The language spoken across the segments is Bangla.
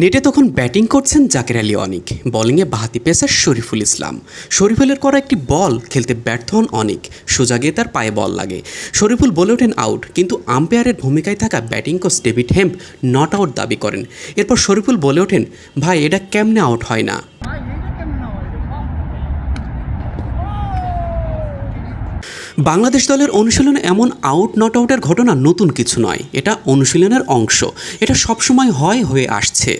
নেটে তখন ব্যাটিং করছেন জাকের আলী অনিক, বোলিংয়ে বাঁহাতি পেসার শরীফুল ইসলাম। শরীফুলের করা একটি বল খেলতে ব্যর্থ হন অনিক, সোজা গিয়ে তার পায়ে বল লাগে। শরীফুল বলে ওঠেন আউট, কিন্তু আম্পায়ারের ভূমিকায় থাকা batting coach David hemp not out দাবি করেন। এরপর শরীফুল বলে ওঠেন, ভাই এটা কেমনে আউট হয় না। বাংলাদেশ দলের অনুশীলনে এমন আউট নট আউটের ঘটনা নতুন কিছু নয়, এটা অনুশীলনের অংশ। এটা সবসময় হয়ে আসছে।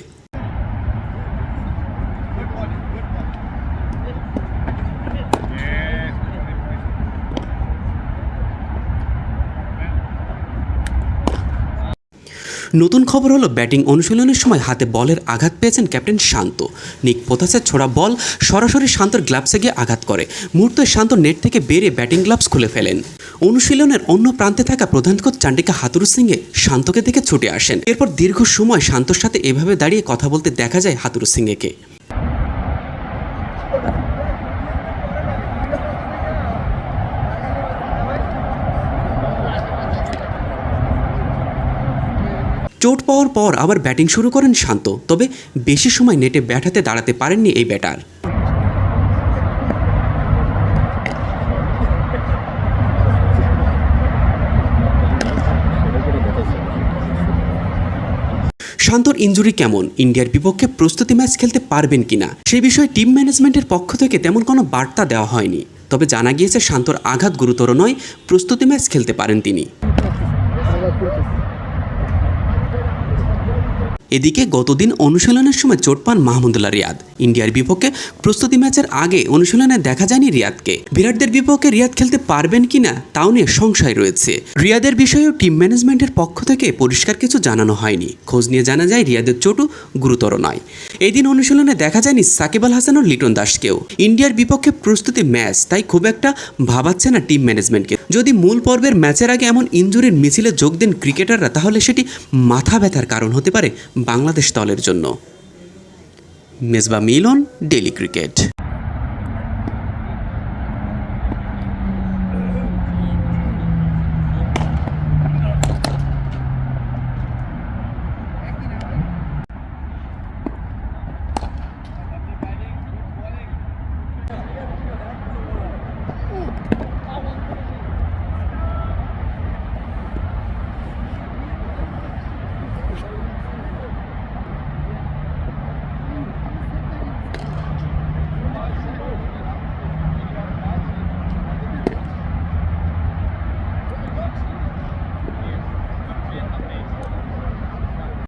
নতুন খবর হলো, ব্যাটিং অনুশীলনের সময় হাতে বলের আঘাত পেয়েছেন ক্যাপ্টেন শান্ত। নিক পোথাসের ছোড়া বল সরাসরি শান্তর গ্লাভসে গিয়ে আঘাত করে। মুহূর্তে শান্ত নেট থেকে বেরিয়ে ব্যাটিং গ্লাভস খুলে ফেলেন। অনুশীলনের অন্য প্রান্তে থাকা প্রধান কোচ চান্ডিকা হাথুরু সিংহে শান্তকে দেখে ছুটে আসেন। এরপর দীর্ঘ সময় শান্তর সাথে এভাবে দাঁড়িয়ে কথা বলতে দেখা যায় হাথুরু সিংহেকে। চোট পাওয়ার পর আবার ব্যাটিং শুরু করেন শান্ত, তবে বেশি সময় নেটে ব্যাট হাতে দাঁড়াতে পারেননি এই ব্যাটার। শান্তর ইনজুরি কেমন, ইন্ডিয়ার বিপক্ষে প্রস্তুতি ম্যাচ খেলতে পারবেন কিনা, সেই বিষয়ে টিম ম্যানেজমেন্টের পক্ষ থেকে তেমন কোনো বার্তা দেওয়া হয়নি। তবে জানা গিয়েছে শান্তর আঘাত গুরুতর নয়, প্রস্তুতি ম্যাচ খেলতে পারেন তিনি। এদিকে গতদিন অনুশীলনের সময় চোট পান মাহমুদুল্লাহ রিয়াদ। ইন্ডিয়ার বিপক্ষে প্রস্তুতি ম্যাচের আগে অনুশীলনে দেখা যায়নি রিয়াদকে। বিরাটদের বিপক্ষে রিয়াদ খেলতে পারবেন কিনা তাও নিয়ে সংশয় রয়েছে। রিয়াদের বিষয়েও টিম ম্যানেজমেন্টের পক্ষ থেকে পরিষ্কার কিছু জানানো হয়নি। খোঁজ নিয়ে জানা যায় রিয়াদের চোটও গুরুতর নয়। এই দিন অনুশীলনে দেখা যায়নি সাকিব আল হাসান ও লিটন দাসকেও। ইন্ডিয়ার বিপক্ষে প্রস্তুতি ম্যাচ, তাই খুব একটা ভাবাচ্ছে না টিম ম্যানেজমেন্টকে। যদি মূল পর্বের ম্যাচের আগে এমন ইনজুরির মিছিলে যোগ দেন ক্রিকেটাররা, তাহলে সেটি মাথা ব্যথার কারণ হতে পারে বাংলাদেশ দলের জন্য। মেজবা মিলন, ডেইলি ক্রিকেট।